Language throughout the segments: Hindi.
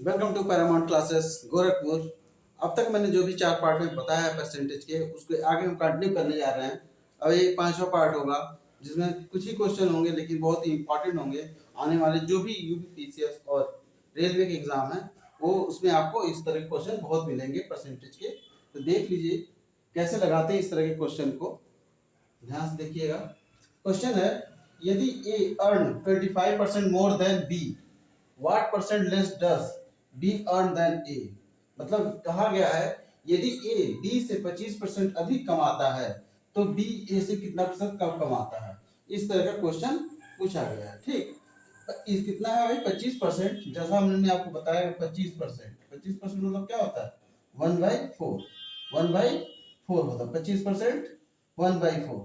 Welcome to Paramount Classes Gorakhpur. अब तक मैंने जो भी 4 पार्ट में बताया है परसेंटेज के, उसको आगे हम कंटिन्यू करने जा रहे हैं। अब ये 5वां पार्ट होगा जिसमें कुछ ही क्वेश्चन होंगे लेकिन बहुत ही इंपॉर्टेंट होंगे। आने वाले जो भी यूपीपीसीएस और रेलवे के एग्जाम है वो उसमें आपको इस तरह के क्वेश्चन बहुत मिलेंगे परसेंटेज के। तो देख लीजिए कैसे लगाते हैं इस तरह के क्वेश्चन को, ध्यान से देखिएगा। क्वेश्चन है, यदि A earn 25% more than B, what percent less does B earn than A. मतलब कहा गया है यदि ए बी से 25% अधिक कमाता है तो बी ए से कितना प्रतिशत कम कमाता है। इस तरह का क्वेश्चन पूछा गया है। ठीक, इस कितना है भाई 25%। जैसा हमने आपको बताया 25%, 25% मतलब क्या होता है 1/4, 1/4 होता है 25%, 1/4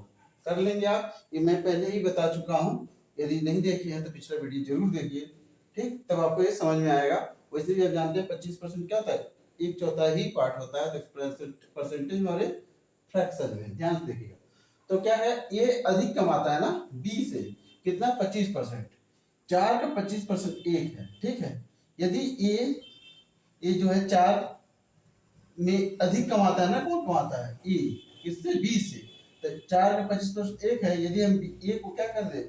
कर लेंगे आप। ये मैं पहले ही बता चुका हूँ, यदि नहीं देखे हैं तो पिछला वीडियो जरूर देखिए। ठीक, तब आपको ये समझ में आएगा। वैसे भी आप जानते हैं 25% क्या होता है, 1/4 ही पार्ट होता है तो परसेंटेज वाले फ्रैक्शन में ध्यान से देखिएगा। तो क्या है, ये अधिक कमाता है ना बी से, कितना 25%। 4 का 25% 1 है। ठीक है, यदि ये जो है 4 में अधिक कमाता है ना, कौन कमाता है ए, किससे बी से। तो 4 का 25% 1 है। यदि हम ए को क्या कर दे,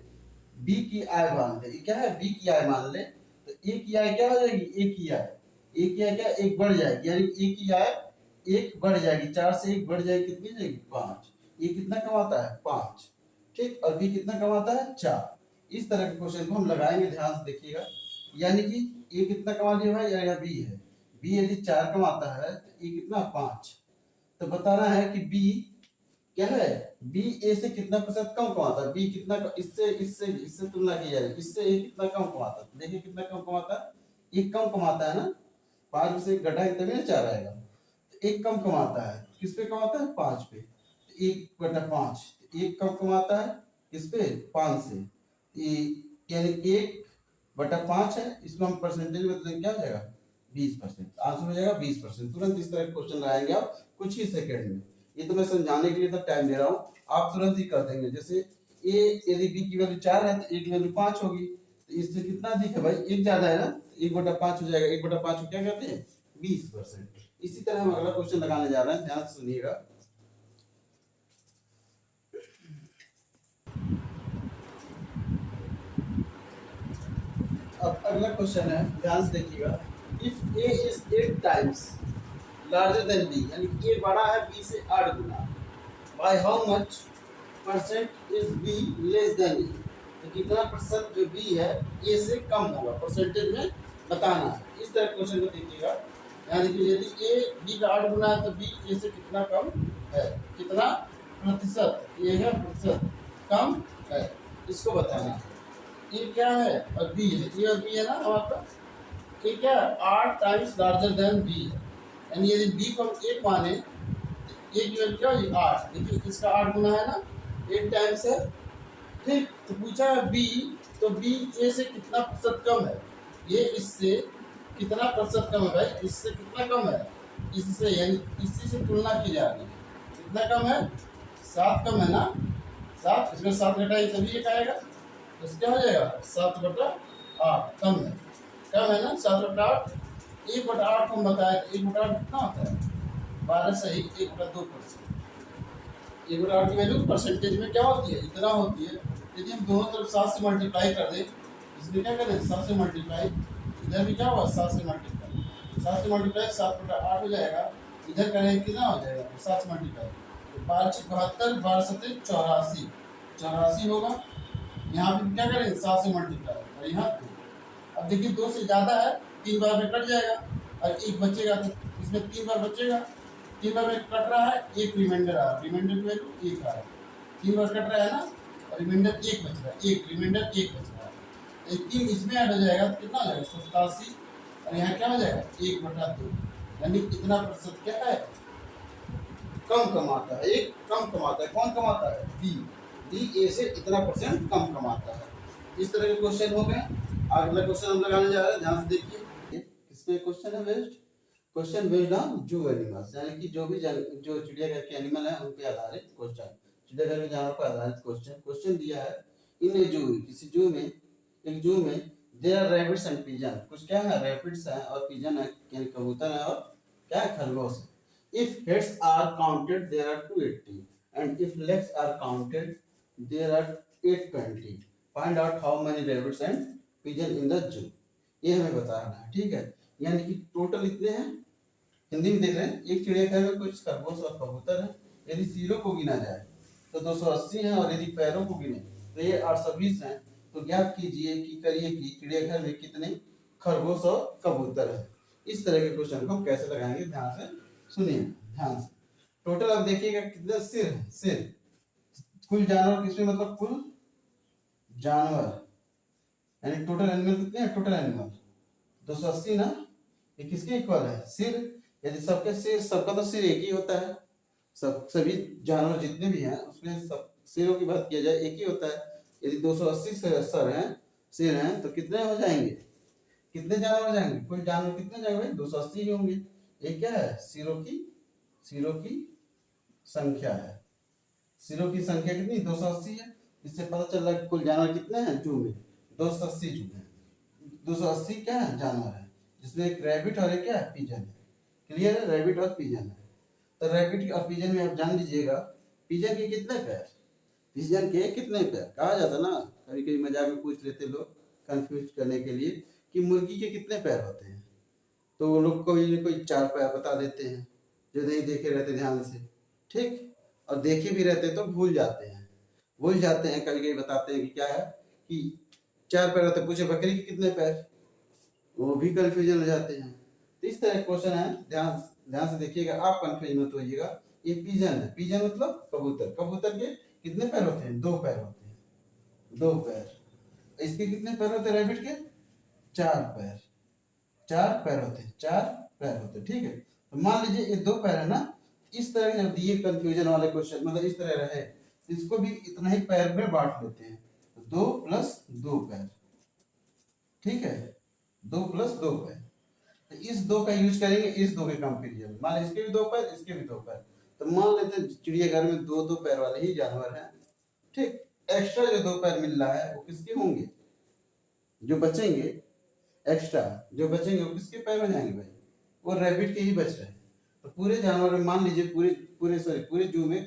बी की आय मान ले, क्या है बी की आय मान ले, तो ए की आय क्या हो जाएगी, ए की आय, ए की आय क्या एक बढ़ जाएगी, यानी ए की आय एक बढ़ जाएगी, 4 से 1 बढ़ जाएगी, कितनी जाएगी 5। ये कितना कमाता है 5। ठीक, और बी कितना कमाता है 4। इस तरह के क्वेश्चन को हम लगाएंगे, ध्यान से देखिएगा। यानी कि ए कितना कमा लिया भाई, या बी है, बी यदि 4 कमाता है तो ए कितना 5। तो बताना है कि बी क्या है, बी ए से कितना प्रतिशत कम कमाता है। बी कितना, इससे इससे इससे तुलना की जाए, इससे ए कितना कम कमाता है। देखिए कितना कम कमाता है, एक कम कमाता है ना, 5 में से एक घटाएंगे तभी ना 4 आएगा। तो एक कम कमाता है, किस पे कमाता है 5 पे, तो 1/5। एक कम कमाता है किस पे 5 से, यानी 1/5 है। इसको हम परसेंटेज में बदलेंगे, क्या हो जाएगा 20%। आंसर हो जाएगा 20%। तुरंत इस तरह के क्वेश्चन लाएंगे आप कुछ ही सेकंड में। ये तो मैं समझाने के लिए तो टाइम दे रहा हूँ, आप तुरंत ही कर देंगे। जैसे ए यदि बी की वैल्यू 4 है तो ए की वैल्यू 5 होगी, तो इससे कितना अधिक है भाई, एक ज्यादा है ना, 1/5 हो जाएगा। 1/5 को क्या कहते हैं 20%। इसी तरह हम अगला क्वेश्चन लगाने जा रहे हैं, ध्यान से सुनिएगा। अब अगला क्वेश्चन है, ध्यान से देखिएगा। If A is 8 times larger than B, यानी ए बड़ा है बी से 8 गुना, by how much percent is B less than A. तो कितना प्रतिशत जो बी है ए से कम होगा, परसेंटेज में बताना है। इस तरह क्वेश्चन को देखिएगा, यानी कि यदि ए बी का 8 गुना है तो बी ए से कितना कम है, कितना प्रतिशत, ए है प्रतिशत कम है, इसको बताना है। ये क्या है और बी है, ए और बी है ना हमारे पास। ये क्या है 8 टाइम्स लार्जर देन बी है, यानी यदि बी को हम 1 माने, ए की वैल्यू क्या होगी 8। देखिए इसका 8 गुना है ना, 8 टाइम्स है। ठीक, तो पूछा है बी, तो बी ए से कितना प्रतिशत कम है, ये इससे कितना प्रतिशत कम है भाई, इससे कितना कम है, इससे, यानी इसी से तुलना की जा रही है। कितना कम है 7 कम है ना, 7, इसमें 7 घटाइए तभी 1 आएगा, तो क्या हो जाएगा 7/8 कम है, कम है ना 7/8। 1/8 को हम बताया, 1/8 कितना होता है 12 सही 1/2%। 1/8 की वैल्यू परसेंटेज में क्या होती है, इतना होती है। यदि हम दोनों तरफ 7 से मल्टीप्लाई कर दें, इसमें क्या करें 7 से मल्टीप्लाई, इधर भी क्या हुआ 7 से मल्टीप्लाई, 7 से मल्टीप्लाई 7/8 हो जाएगा। इधर करें कितना हो जाएगा 7 से मल्टीप्लाई, तो 12×6 = 72, 12×7 = 84, 84 होगा। यहाँ पे क्या करें 7 से मल्टीप्लाई, और यहाँ पे अब देखिए 2 से ज़्यादा है, 3 बार में कट जाएगा और 1 बचेगा, तो इसमें 3 बार बचेगा, 3 बार में कट रहा है, 1 रिमाइंडर आ रहा है, रिमाइंडर की वैल्यू 1 आ रहा है। 3 बार कट रहा है ना, और रिमाइंडर 1 बच रहा है, 1 रिमाइंडर 1 बच रहा है। 3 इसमें ऐड हो जाएगा तो कितना हो जाएगा 87, और यहाँ क्या हो जाएगा 1/2, यानी कितना प्रतिशत क्या है कम कमाता है, एक कम कमाता है। कौन कमाता है बी, बी ए से इतना परसेंट कम कमाता है। इस तरह के क्वेश्चन हो गए। अगला क्वेश्चन हम लगाने जा रहे हैं, ध्यान से देखिए। इसमें क्वेश्चन है बेस्ड, क्वेश्चन बेस्ड ऑन जू एनिमल्स, यानी कि जो भी जो चिड़ियाघर के एनिमल है उन पे आधारित क्वेश्चन, चिड़ियाघर के जानवर पर आधारित क्वेश्चन। क्वेश्चन दिया है इन ए जू, किसी जू में, एक जू में there are rabbits and pigeon, कुछ क्या है, रैबिट्स है और पिजन है, यानी कबूतर है और क्या है, खरगोश है। If heads are counted there are 280 and if legs are counted there are 820, find out how many rabbits and pigeon in the zoo. ये हमें बताना है, ठीक है। यानी कि टोटल इतने हैं, हिंदी में देख रहे हैं, एक चिड़ियाघर में कुछ खरगोश और कबूतर है। यदि सिरों को गिना जाए तो 280 है, और यदि पैरों को गिने तो ये 820 है। तो ज्ञात कीजिए कि करिए कि चिड़ियाघर में कितने खरगोश और कबूतर है। इस तरह के क्वेश्चन को हम कैसे लगाएंगे, ध्यान से सुनिए, ध्यान से। टोटल अब देखिएगा कितने सिर है, सिर कुल जानवर किसमें, मतलब कुल जानवर, यानी टोटल एनिमल कितने हैं, टोटल एनिमल 280 ना, ये किसके इक्वल है, सिर। यदि सबके सिर, सबका तो सिर एक ही होता है, सभी जानवर जितने भी हैं उसमें सब सिरों की बात किया जाए एक ही होता है। यदि 280 सर हैं, सिर हैं, तो कितने हो जाएंगे, कितने जानवर हो जाएंगे, कुल जानवर कितने जाएंगे भाई, 280 ही होंगे। ये क्या है, सिरों की संख्या है। सिरों की संख्या कितनी, 280 है। इससे पता चल रहा है कुल जानवर कितने हैं जू में, 280 जू है। 280 क्या है, जानवर है, जिसमें एक रैबिट और एक क्या है, पिजन है। क्लियर है, रैबिट और पिजन है। तो रैबिट और पिजन में आप जान लीजिएगा, पिजन के कितने पैर, पिजन के कितने पैर, कहा जाता ना, कभी कभी मजाक में पूछ लेते लोग कंफ्यूज करने के लिए कि मुर्गी के कितने पैर होते हैं, तो वो लोग कोई न कोई 4 पैर बता देते हैं, जो नहीं देखे रहते ध्यान से, ठीक। और देखे भी रहते तो भूल जाते हैं, कभी कभी बताते हैं कि क्या है, कि 4 पैर होते, पूछे बकरी के कितने पैर, वो भी कंफ्यूजन हो जाते हैं। तो इस तरह क्वेश्चन है, ध्यान ध्यान से देखिएगा, आप कंफ्यूज मत होइएगा। ये पिजन है, पिजन मतलब कबूतर, कबूतर के कितने पैर होते हैं, 2 पैर होते हैं, 2 पैर। इसके कितने पैर होते हैं, रैबिट के 4 पैर, 4 पैर होते हैं, 4 पैर होते हैं, ठीक है। तो मान लीजिए ये 2 पैर है ना, इस तरह जब दिए कंफ्यूजन वाले क्वेश्चन, मतलब इस तरह रहे, इसको भी इतना ही पैर में बांट लेते हैं, 2 + 2 पैर, ठीक है, 2 + 2 पैर। तो इस 2 का यूज करेंगे इस 2 के कंपेरिजन में, मान इसके भी 2 पैर, इसके भी 2 पैर। तो मान लेते हैं चिड़ियाघर में 2-2 पैर वाले ही जानवर हैं, ठीक। एक्स्ट्रा जो 2 पैर मिल रहा है वो किसके होंगे, जो बचेंगे, एक्स्ट्रा जो बचेंगे वो किसके पैर में जाएंगे भाई, वो रैबिट के ही बच रहे हैं। तो पूरे जानवर में मान लीजिए, पूरे जू में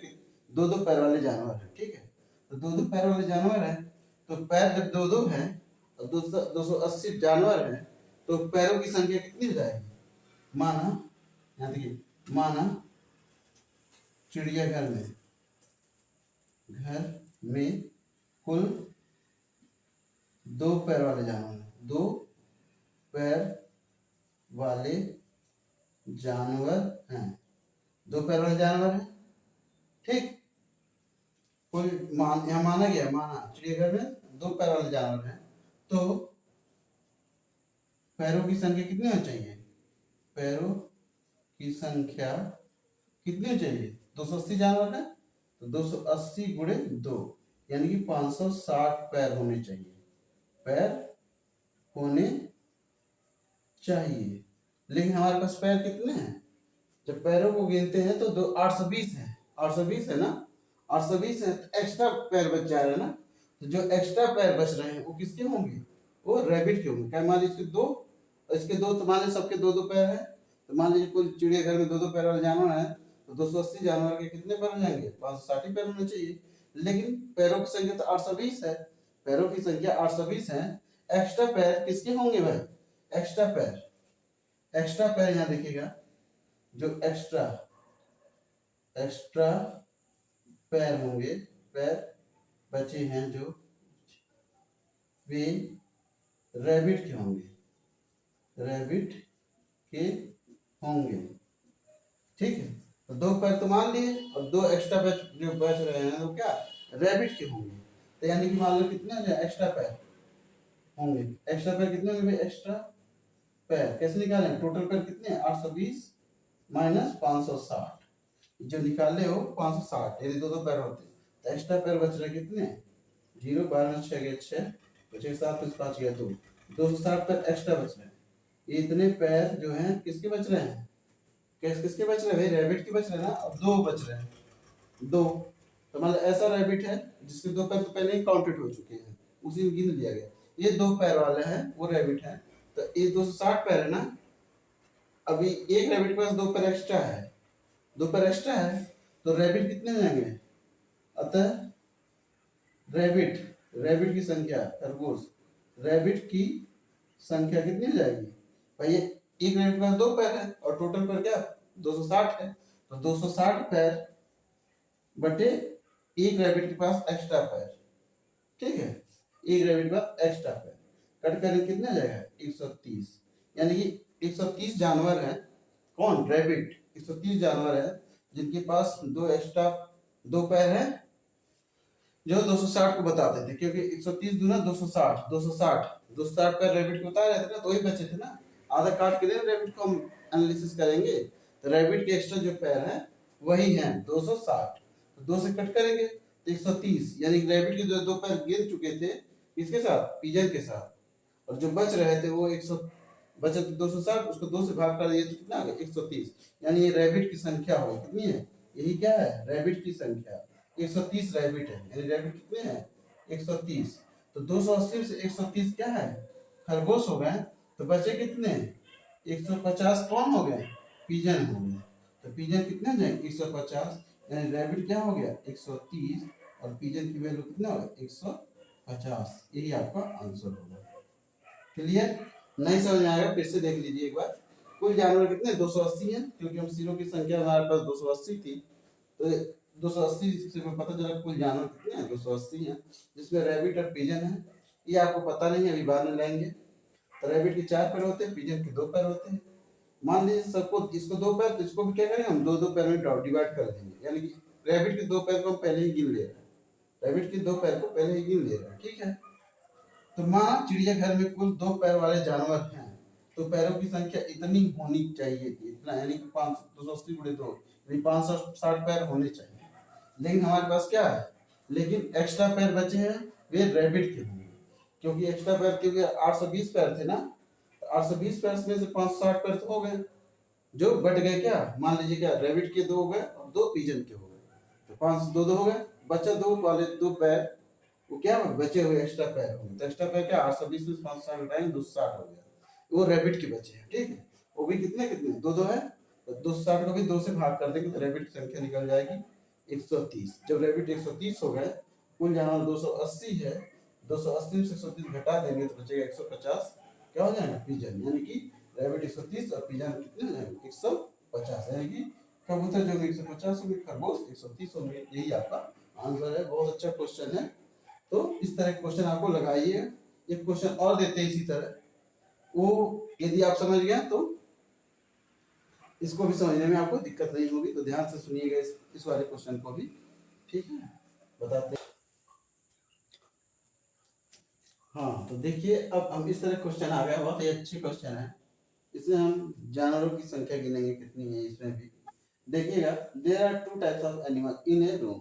2-2 पैर वाले जानवर हैं, ठीक है। तो 2-2 पैर वाले जानवर हैं, तो पैर जब 2-2 हैं और 280 जानवर हैं, तो पैरों की संख्या कितनी हो जाएगी, माना, यहाँ देखिए, माना चिड़ियाघर में कुल 2 पैर वाले जानवर हैं, 2 पैर वाले जानवर हैं, 2 पैर वाले जानवर हैं, ठीक। कुल यहाँ माना गया, माना चिड़ियाघर में 2 पैर वाले जानवर हैं, तो पैरों की संख्या कितनी होनी चाहिए, पैरों की संख्या कितनी चाहिए, 280 जानवर है, तो 280 × 2 यानी कि 560 पैर होने चाहिए, पैर होने चाहिए। लेकिन हमारे पास पैर कितने हैं, जब पैरों को गिनते हैं तो 820 है, 820 है ना, 820 है, तो एक्स्ट्रा पैर बच जा रहे हैं ना। तो जो एक्स्ट्रा पैर बच रहे हैं वो किसके होंगे, वो रैबिट के होंगे। क्या मान लीजिए इसके 2, इसके 2, तो मान लीजिए सबके 2-2 पैर हैं, तो मान लीजिए कुल चिड़ियाघर में 2-2 पैर वाले जानवर हैं, तो 280 जानवर के कितने पैर हो जाएंगे, 560 पैर होने चाहिए। लेकिन पैरों की संख्या तो 820 है, पैरों की संख्या 820 है, एक्स्ट्रा पैर किसके होंगे भाई, एक्स्ट्रा पैर यहाँ देखिएगा, जो एक्स्ट्रा पैर होंगे, पैर बचे हैं जो, वे रैबिट के होंगे, ठीक है। तो 2 पैर तो मान लिए, और 2 एक्स्ट्रा पैर जो बच रहे हैं वो क्या, रैबिट के होंगे। तो यानी कि मान लो कितने हो जाए, एक्स्ट्रा पैर होंगे, एक्स्ट्रा पैर कितने होंगे, एक्स्ट्रा पैर कैसे निकालें, टोटल पैर कितने, 820 - 560, जो निकाले हो 560, यदि 2-2 पैर होते तो एक्स्ट्रा पैर बच रहे कितने, 0, 12 में 6 गए 6, बचे 7 + 5 गया 2, 260 पैर एक्स्ट्रा बच रहे हैं। ये इतने पैर जो हैं किसके बच रहे हैं, किसके बच रहे हैं भाई, रैबिट के बच रहे हैं ना, अब 2 बच रहे हैं, 2। तो मतलब ऐसा रैबिट है जिसके 2 पैर तो पहले ही काउंटेड हो चुके हैं, उसी में गिन लिया गया। ये 2 पैर वाले हैं, वो रैबिट है, तो ये 260 पैर है ना। अभी एक रैबिट के पास 2 पैर एक्स्ट्रा है, 2 पैर एक्स्ट्रा है, तो रैबिट कितने हो जाएंगे? अतः रैबिट, रैबिट की संख्या, खरगोश, रैबिट की संख्या कितनी हो जाएगी भाई? एक रैबिट के पास 2 पैर है और टोटल पैर क्या 260 है, तो 260 पैर बटे एक रैबिट के पास एक्स्ट्रा पैर, ठीक है, एक रैबिट के पास एक्स्ट्रा पैर, कट करें कितना आ जाएगा 130, यानी कि 130 जानवर हैं, कौन? रैबिट, 130 जानवर है जिनके पास 2 एक्स्ट्रा 2 पैर है, जो 260 को बताते थे, क्योंकि 130 दूना 260, 260 पैर रैबिट को बता रहे थे ना, तो ही बचे थे ना, आधा काट के रैबिट को हम एनालिसिस करेंगे, तो रैबिट के एक्स्ट्रा जो पैर हैं वही हैं 260, तो 2 से कट करेंगे तो 130, यानी रैबिट के जो 2 पैर गिर चुके थे इसके साथ, पिजन के साथ, और जो बच रहे थे वो 100 बचे तो 260, उसको 2 से भाग कर दिए तो कितना आ गया 130, यानी ये रैबिट की संख्या हो कितनी है, यही क्या है रैबिट की संख्या, 130 रैबिट है, यानी रैबिट कितने हैं 130, तो 280 से 130 क्या है खरगोश हो गए, तो बचे कितने 150 कौन हो गए पिजन हो गए, तो पिजन कितने जाए 150, यानी रैबिट क्या हो गया 130 और पिजन की वैल्यू कितना होगा 150, यही आपका आंसर होगा। क्लियर? नहीं समझ में आएगा फिर से देख लीजिए एक बार। कुल जानवर कितने 280 हैं, क्योंकि हम सिरों की संख्या हमारे पास 280 थी, तो 280 से हमें पता चला कुल जानवर कितने हैं 280 हैं, जिसमें रैबिट और पिजन है, ये आपको पता नहीं है, अभी बाद में लाएंगे। तो रैबिट के 4 पैर होते हैं, पिजन के 2 पैर होते हैं। मान लीजिए सबको इसको 2 पैर, तो इसको भी क्या करेंगे हम 2-2 पैर में डिवाइड कर देंगे, यानी कि रैबिट के 2 पैर को हम पहले ही गिन ले रहे हैं, रैबिट के 2 पैर को पहले ही गिन ले रहे हैं, ठीक है। तो माँ चिड़ियाघर में कुल 2 पैर वाले जानवर हैं, तो पैरों की संख्या इतनी होनी चाहिए थी, इतना, यानी कि 280 गुणे 2, यानी 560 पैर होने चाहिए, लेकिन हमारे पास क्या है, लेकिन एक्स्ट्रा पैर बचे हैं वे रैबिट के होंगे, क्योंकि एक्स्ट्रा पैर, क्योंकि 820 पैर थे ना, 820 पैर में से 560 पैर तो हो गए, जो बट गए क्या, मान लीजिए क्या रैबिट के 2 हो गए और 2 पिजन के हो गए, तो 5 2 हो गए, बचा 2 वाले 2 पैर, वो क्या बचे हुए एक्स्ट्रा पैर होंगे, तो एक्स्ट्रा पैर क्या 820 में 560 घटाएंगे 260 हो गया, वो रैबिट के बचे हैं, ठीक है, वो भी कितने कितने 2-2 है, तो 260 को भी 2 से भाग कर देंगे तो रैबिट की संख्या निकल जाएगी 130, जब रैबिट 130 हो गए, कुल जानवर 280 है, 280 में से 130 घटा देंगे तो बचेगा 150, क्या हो जाएगा पिजन, यानी कि रैबिट 130 और पिजन कितने हो जाएंगे 150, यानी कि कबूतर जो 150 होंगे, खरगोश 130 होंगे, यही आपका आंसर है। बहुत अच्छा क्वेश्चन है, तो इस तरह के क्वेश्चन आपको लगाइए। एक क्वेश्चन और देते हैं इसी तरह, वो यदि आप समझ गए तो इसको भी समझने में आपको दिक्कत नहीं होगी, तो ध्यान से सुनिएगा इस वाले क्वेश्चन को भी, ठीक है, बताते हैं। हाँ तो देखिए, अब हम इस तरह क्वेश्चन आ गए, बहुत ही अच्छे क्वेश्चन है, इसमें हम जानवरों की संख्या गिनेंगे कितनी है इसमें भी। देखिएगा, there are 2 types of animal in a room,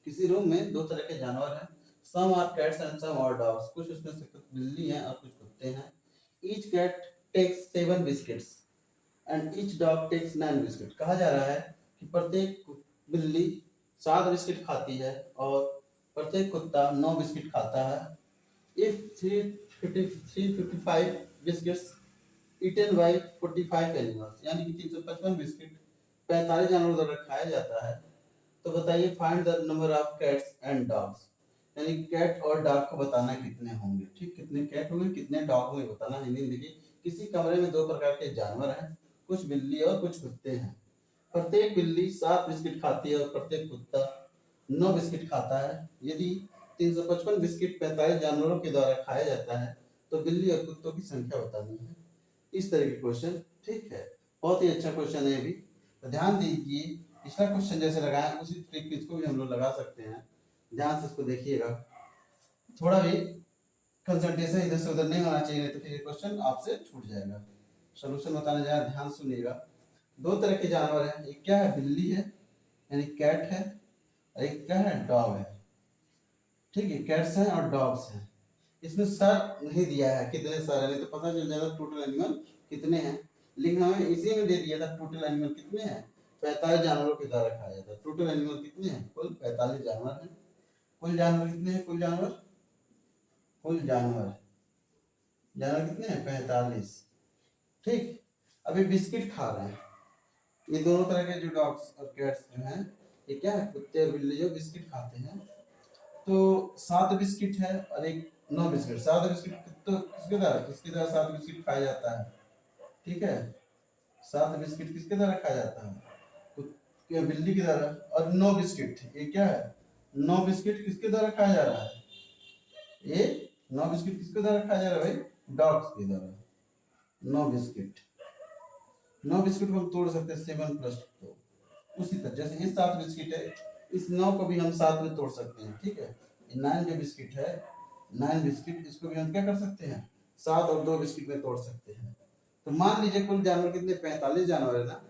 किसी रूम में 2 तरह के जानवर हैं, some are cats and some are dogs, कुछ उसमें से कुछ बिल्ली हैं और कुछ कुत्ते हैं। Each cat takes 7 biscuits and each dog takes 9 biscuit. कहा जा रहा है कि प्रत्येक बिल्ली 7 बिस्किट खाती है और प्रत्येक कुत्ता 9 बिस्किट खाता है। If 355 biscuits eaten by 45 animals, यानी कि 355 बिस्किट 45 जानवरों द्वारा खाया जाता है, तो बताइए find the number of cats and dogs, यानी कैट और डॉग को बताना कितने होंगे, ठीक, कितने कैट होंगे कितने डॉग होंगे बताना। हिंदी में देखिए, किसी कमरे में 2 प्रकार के जानवर हैं, कुछ बिल्ली और कुछ कुत्ते हैं, प्रत्येक बिल्ली 7 बिस्किट खाती है और प्रत्येक कुत्ता 9 बिस्किट खाता है। यदि 355 बिस्किट 45 जानवरों के द्वारा खाया जाता है, तो बिल्ली और कुत्तों की संख्या बतानी है। इस तरह के क्वेश्चन, ठीक है, बहुत ही अच्छा क्वेश्चन है ये भी, तो ध्यान दीजिए, पिछला क्वेश्चन जैसे लगाया उसी तरीके इसको भी हम लोग लगा सकते हैं, ध्यान से इसको देखिएगा, थोड़ा भी कंसंट्रेशन इधर से उधर नहीं होना चाहिए, नहीं तो फिर ये क्वेश्चन आपसे छूट जाएगा। सोल्यूशन बताने जा रहा है, ध्यान सुनिएगा। 2 तरह के जानवर हैं, एक क्या है बिल्ली है यानी कैट है, और एक क्या है डॉग है, ठीक है, कैट्स हैं और डॉग्स हैं। इसमें सर नहीं दिया है कितने सर है, नहीं तो पता चल जाएगा टोटल एनिमल कितने हैं, लेकिन हमें इसी में दे दिया था टोटल एनिमल कितने हैं 45 जानवरों के द्वारा खाया जाता है। टोटल एनिमल कितने हैं, कुल 45 जानवर हैं। कुल जानवर कितने हैं, कुल जानवर जानवर कितने हैं? 45। ठीक, अभी बिस्किट खा रहे हैं ये दोनों तरह के जो डॉग्स और कैट्स जो हैं, ये क्या है? कुत्ते और बिल्ली जो बिस्किट खाते हैं। तो 7 बिस्किट है और एक 9 बिस्किट। 7 बिस्किट तो किसके द्वारा 7 बिस्किट खाया जाता है? ठीक है, 7 बिस्किट किसके द्वारा खाया जाता है? बिल्ली की द्वारा। और 9 बिस्किट, ये क्या है? 9 बिस्किट किसके द्वारा खाया जा रहा है? ये 9 बिस्किट किसके द्वारा खाया जा रहा है भाई? डॉग्स के द्वारा। 9 बिस्किट, 9 बिस्किट को हम तोड़ सकते हैं 7 प्लस 2। उसी तरह जैसे ये 7 बिस्किट है, इस 9 को भी हम 7 में तोड़ सकते हैं। ठीक है, ये 9 जो बिस्किट है, 9 बिस्किट, इसको भी हम क्या कर सकते हैं? 7 और 2 बिस्किट में तोड़ सकते हैं। तो मान लीजिए कुल जानवर कितने? 45 जानवर है ना।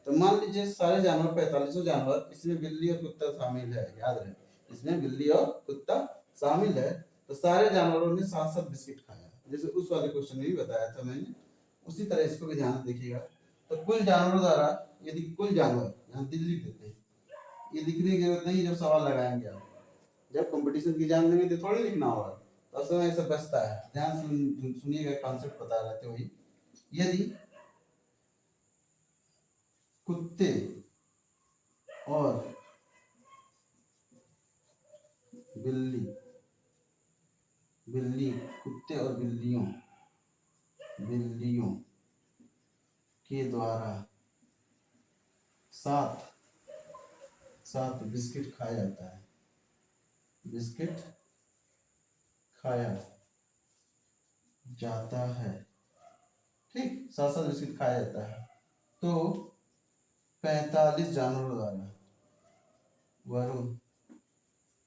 तो मान लीजिए सारे जानवर 45 जानवर, इसमें बिल्ली और कुत्ता शामिल है, याद रहे इसमें बिल्ली और कुत्ता शामिल है। तो सारे जानवरों ने 7-7 बिस्किट खाया, जैसे उस वाले क्वेश्चन में भी बताया था मैंने, उसी तरह इसको भी ध्यान से देखिएगा। तो कुल जानवरों द्वारा, यदि कुल जानवर यहाँ दिल लिख देते हैं, ये लिखने की जरूरत नहीं जब सवाल लगाएंगे आप। जब कंपटीशन की एग्जाम देंगे तो थोड़ी लिखना होगा, तो उस समय ऐसा बचता है। ध्यान सुनिएगा, कॉन्सेप्ट बता रहे थे वही। यदि कुत्ते और बिल्ली, कुत्ते और बिल्लियों के द्वारा 7 बिस्किट खाया जाता है, बिस्किट खाया जाता है। ठीक, 7 बिस्किट खाया जाता है। तो 45 जानवरों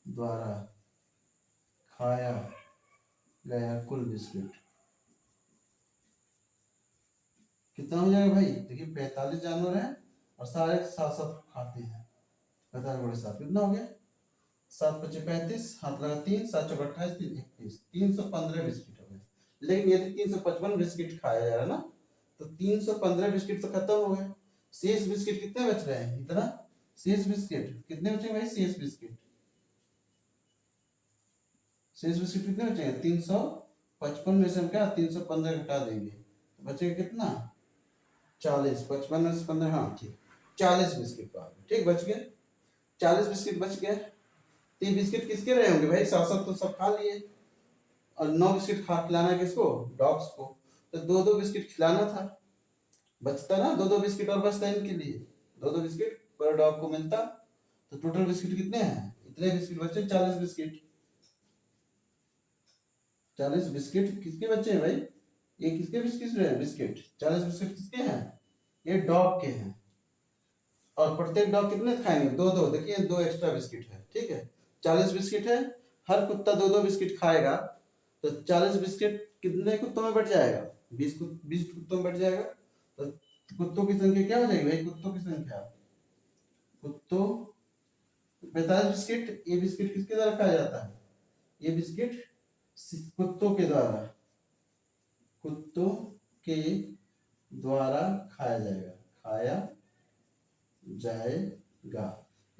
द्वारा खाया गया कुल बिस्किट कितना हो जाएगा भाई? देखिए 45 जानवर हैं और सारे 7-7 खाते हैं। 45 बड़े 7 कितना हो गया? 7 पचे 35, हाथ लगा 3, 7 चौक 28, 3 21, 315 बिस्किट हो गए। लेकिन यदि 355 बिस्किट खाया जा रहा है ना, तो 315 बिस्किट तो खत्म हो गए। शेष बिस्किट कितने बच रहे हैं? इतना शेष बिस्किट कितने बचे भाई? शेष बिस्किट कितने बचे हैं? 355 में से हम क्या 315 घटा देंगे, तो बचेगा कितना? 40। 55 में से 15, हाँ ठीक, 40 बिस्किट का। ठीक, बच गए 40 बिस्किट बच गए। तो ये बिस्किट किसके रहे होंगे भाई? 7-7 तो सब खा लिए, और 9 बिस्किट खिलाना किसको? डॉग्स को। तो 2-2 बिस्किट खिलाना था, बचता ना 2-2 बिस्किट और बचता इनके लिए, 2-2 बिस्किट पर डॉग को मिलता। तो टोटल बिस्किट कितने हैं? इतने बिस्किट बचे, 40 बिस्किट। 40 बिस्किट किसके बच्चे हैं भाई? ये किसके बिस्किट रहे? बिस्किट 40 बिस्किट किसके हैं? ये डॉग के हैं। और प्रत्येक डॉग कितने खाएंगे? 2-2। देखिए 2 एक्स्ट्रा बिस्किट है। ठीक है, 40 बिस्किट है, हर कुत्ता 2-2 बिस्किट खाएगा, तो 40 बिस्किट कितने कुत्तों में बट जाएगा? 20 कुत्तों में बट जाएगा। तो कुत्तों की संख्या क्या हो जाएगी भाई? कुत्तों की संख्या, कुत्तों 45 बिस्किट। ये बिस्किट किसके द्वारा खाया जाता है? ये बिस्किट कुत्तों के द्वारा खाया जाएगा।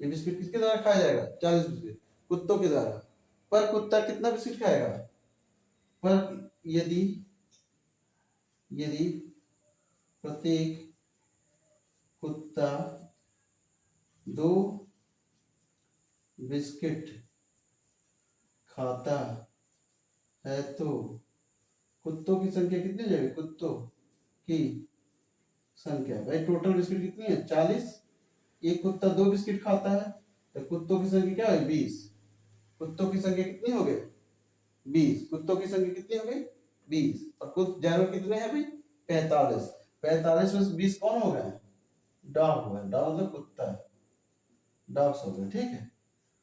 ये बिस्किट किसके द्वारा खाया जाएगा? 40 बिस्किट कुत्तों के द्वारा। पर कुत्ता कितना बिस्किट खाएगा? पर यदि प्रत्येक कुत्ता 2 बिस्किट खाता है तो कुत्तों की संख्या कितनी हो जाएगी? कुत्तों की संख्या भाई, टोटल बिस्किट कितनी है? 40। एक कुत्ता 2 बिस्किट खाता है, तो कुत्तों की संख्या क्या है? 20। कुत्तों की संख्या कितनी हो गई? 20। कुत्तों की संख्या कितनी हो गई? 20। और कुछ जानवर कितने हैं भाई? 45। 45 में से 20 कौन हो गए? डॉग हो गए। डॉग मतलब कुत्ता है, डॉग्स हो गए। ठीक है,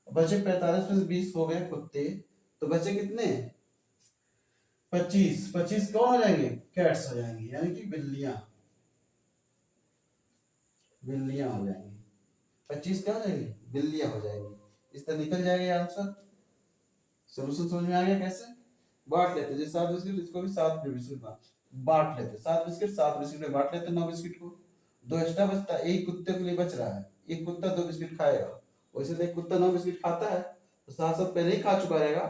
बचे 45 में से 20 हो गए कुत्ते, तो बचे कितने? 25। 25 कौन हो जाएंगे? कैट्स हो जाएंगे, यानी कि बिल्लियां हो जाएंगी। 25 क्या हो जाएंगी? बिल्लियां हो जाएंगी। इस तरह निकल जाएगा आंसर। सोल्यूशन समझ में आ गया कैसे? बांट लेते, जैसे 7 बिस्किट, इसको भी 7 बिस्किट बांट लेते। 7 बिस्किट 7 बिस्किट में बांट लेते, 9 बिस्किट को। 2 एक्स्ट्रा बचता, एक कुत्ते के लिए बच रहा है, एक कुत्ता 2 बिस्किट खाएगा। वैसे तो एक कुत्ता 9 बिस्किट खाता है, तो 7-7 पहले ही खा चुका रहेगा,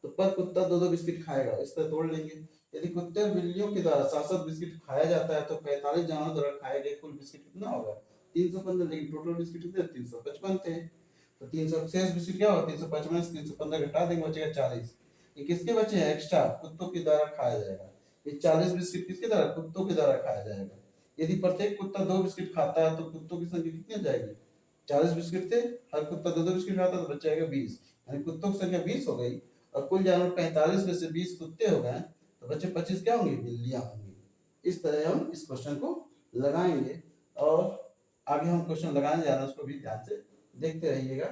तो पर कुत्ता 2-2 बिस्किट खाएगा। इस तरह तोड़ लेंगे। यदि कुत्ते और बिल्लियों के द्वारा 7-7 बिस्किट खाया जाता है तो 45 जानवरों द्वारा खाए गए कुल बिस्किट कितना होगा? 315। लेकिन टोटल बिस्किट कितने? 355 थे। तो 300 शेष बिस्किट क्या होगा? 355 से 315 घटा देंगे, बचेगा 40। ये किसके बचे हैं? एक्स्ट्रा, कुत्तों के द्वारा खाया जाएगा। ये 40 बिस्किट किसके द्वारा? कुत्तों के द्वारा खाया जाएगा। यदि प्रत्येक कुत्ता 2 बिस्किट खाता है तो कुत्तों की संख्या कितनी हो जाएगी? 40 बिस्किट थे, हर कुत्ता 2-2 बिस्किट खाता तो बच जाएगा 20। यानी कुत्तों की संख्या 20 हो गई और कुल जानवर 45 में से 20 कुत्ते हो गए, तो बचे 25 क्या होंगे? बिल्लियां होंगी। इस तरह हम इस क्वेश्चन को लगाएंगे और आगे हम क्वेश्चन लगाने जा रहे हैं, उसको भी ध्यान से देखते रहिएगा।